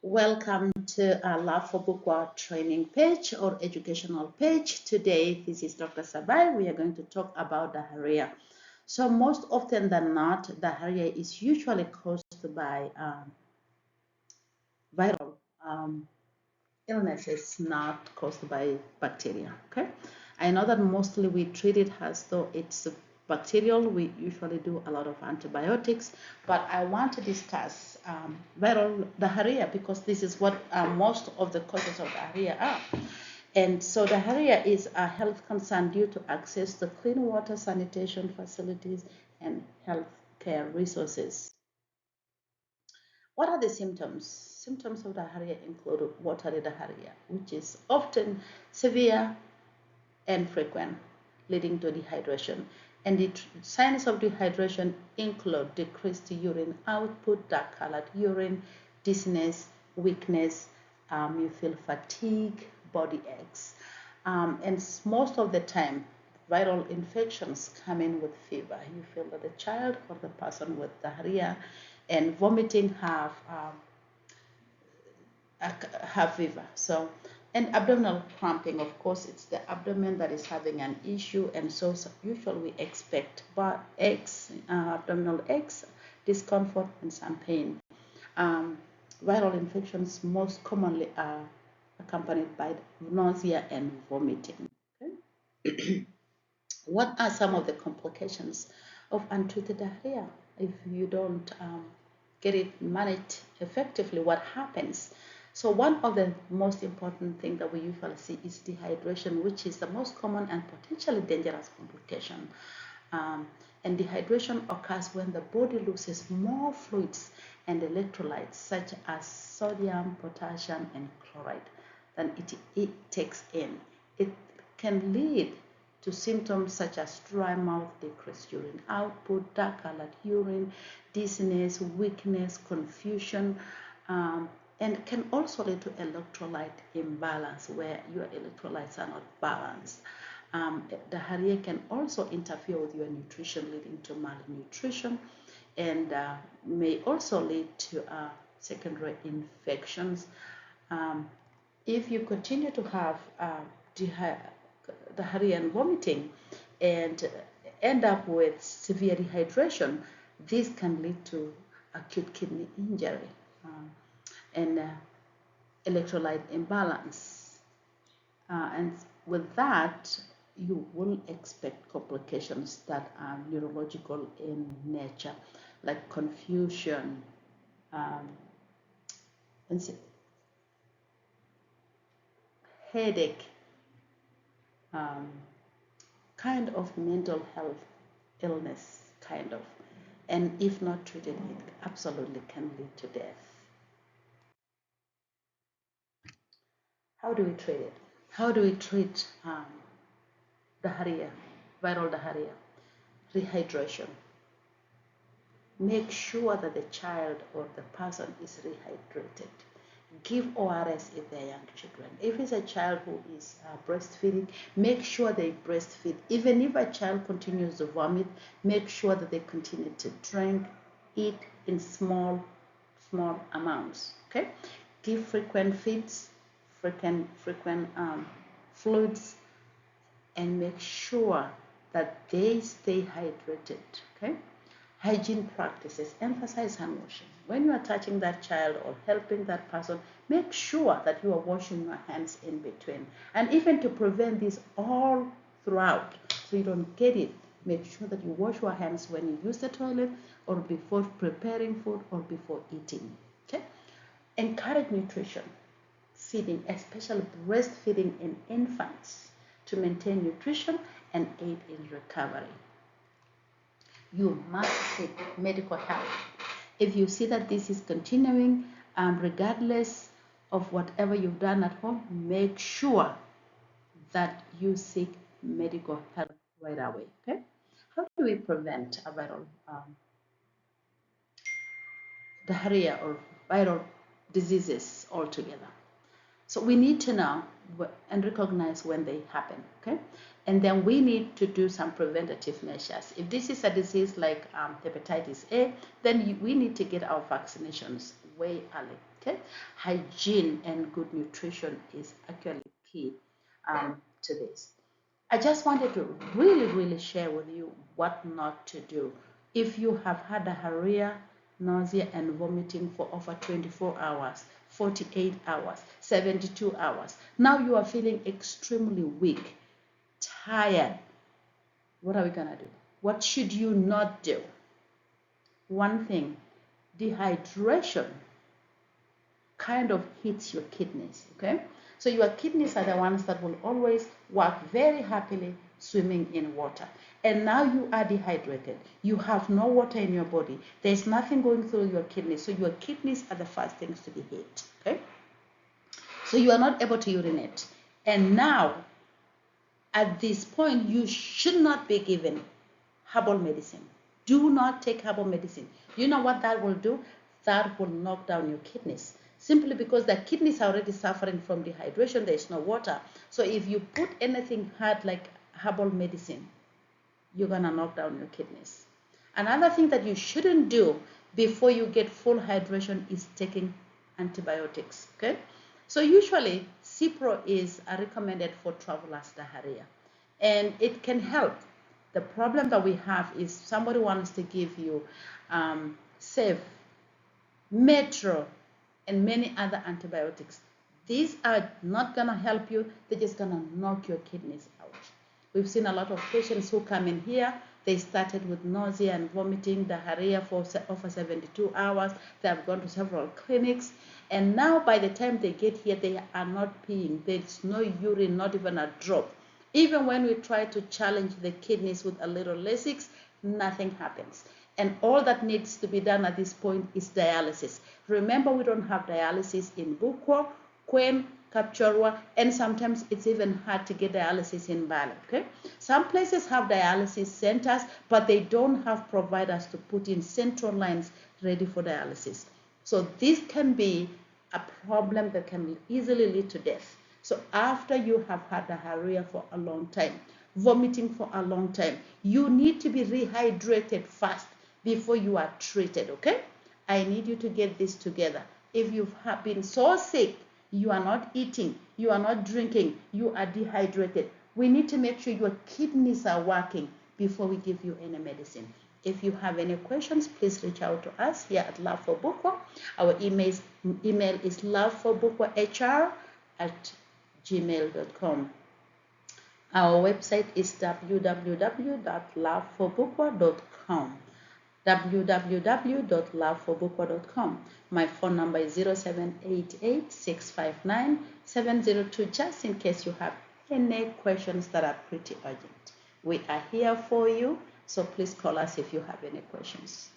Welcome to our Love for Bookwork training page or educational page. Today, this is Dr. Sabai. We are going to talk about diarrhea. So most often than not, diarrhea is usually caused by viral illnesses, not caused by bacteria. Okay, I know that mostly we treat it as though it's bacterial. We usually do a lot of antibiotics, but I want to discuss viral diarrhea because this is what most of the causes of diarrhea are. And so diarrhea is a health concern due to access to clean water, sanitation facilities, and health care resources. What are the symptoms? Symptoms of diarrhea include watery diarrhea, which is often severe and frequent, leading to dehydration. And the signs of dehydration include decreased urine output, dark colored urine, dizziness, weakness, you feel fatigue, body aches. And most of the time, viral infections come in with fever. You feel that the child or the person with diarrhea and vomiting have fever. So, and abdominal cramping, of course, it's the abdomen that is having an issue, and so usually we expect aches, abdominal aches, discomfort, and some pain. Viral infections most commonly are accompanied by nausea and vomiting. Okay? What are some of the complications of untreated diarrhea? If you don't get it managed effectively, what happens? So one of the most important things that we usually see is dehydration, which is the most common and potentially dangerous complication. And dehydration occurs when the body loses more fluids and electrolytes such as sodium, potassium, and chloride than it takes in. It can lead to symptoms such as dry mouth, decreased urine output, dark colored urine, dizziness, weakness, confusion, and can also lead to electrolyte imbalance where your electrolytes are not balanced. Diarrhea can also interfere with your nutrition, leading to malnutrition, and may also lead to secondary infections. If you continue to have diarrhea and vomiting and end up with severe dehydration, this can lead to acute kidney injury and electrolyte imbalance. And with that, you will expect complications that are neurological in nature, like confusion, and headache, um, kind of mental health illness, kind of. And if not treated, it absolutely can lead to death. How do we treat it? How do we treat diarrhea, viral diarrhea? Rehydration. Make sure that the child or the person is rehydrated. Give ORS if they're young children. If it's a child who is breastfeeding, make sure they breastfeed. Even if a child continues to vomit, make sure that they continue to drink, eat in small amounts. Okay, give frequent feeds, frequent fluids, and make sure that they stay hydrated. Okay, hygiene practices, emphasize hand washing. When you are touching that child or helping that person, make sure that you are washing your hands in between. And even to prevent this all throughout, so you don't get it, make sure that you wash your hands when you use the toilet or before preparing food or before eating. Okay? Encourage nutrition, feeding, especially breastfeeding in infants, to maintain nutrition and aid in recovery. You must seek medical help. If you see that this is continuing, regardless of whatever you've done at home, make sure that you seek medical help right away. Okay? How do we prevent a viral diarrhea or viral diseases altogether? So we need to know and recognize when they happen, okay? And then we need to do some preventative measures. If this is a disease like hepatitis A, then we need to get our vaccinations way early. Okay, hygiene and good nutrition is actually key to this. I just wanted to really share with you what not to do if you have had diarrhea, nausea, and vomiting for over 24 hours, 48 hours, 72 hours. Now you are feeling extremely weak, tired. What are we going to do? What should you not do? One thing, dehydration kind of hits your kidneys, okay? So your kidneys are the ones that will always work very happily swimming in water. And now you are dehydrated. You have no water in your body. There's nothing going through your kidneys. So your kidneys are the first things to be hit, okay? So you are not able to urinate. And now, at this point, you should not be given herbal medicine. Do not take herbal medicine. You know what that will do? That will knock down your kidneys. Simply because the kidneys are already suffering from dehydration, there is no water. So if you put anything hard like herbal medicine, you're gonna knock down your kidneys. Another thing that you shouldn't do before you get full hydration is taking antibiotics. Okay, so usually Cipro is recommended for travelers diarrhea, and it can help. The problem that we have is somebody wants to give you Safe, Metro, and many other antibiotics. These are not going to help you. They're just going to knock your kidneys out. We've seen a lot of patients who come in here. They started with nausea and vomiting, diarrhea for over 72 hours. They have gone to several clinics. And now by the time they get here, they are not peeing. There's no urine, not even a drop. Even when we try to challenge the kidneys with a little Lasix, nothing happens. And all that needs to be done at this point is dialysis. Remember, we don't have dialysis in Bukwa, Kwem, Kapchorwa, and sometimes it's even hard to get dialysis in Bali. Okay? Some places have dialysis centers, but they don't have providers to put in central lines ready for dialysis. So this can be a problem that can easily lead to death. So after you have had diarrhea for a long time, vomiting for a long time, you need to be rehydrated fast before you are treated, okay? I need you to get this together. If you have been so sick, you are not eating, you are not drinking, you are dehydrated, we need to make sure your kidneys are working before we give you any medicine. If you have any questions, please reach out to us here at Love for Bukwa. Our email is loveforbukwa@gmail.com. Our website is www.loveforbukwa.com. www.loveforbukwa.com. My phone number is 0788-659-702, just in case you have any questions that are pretty urgent. We are here for you, so please call us if you have any questions.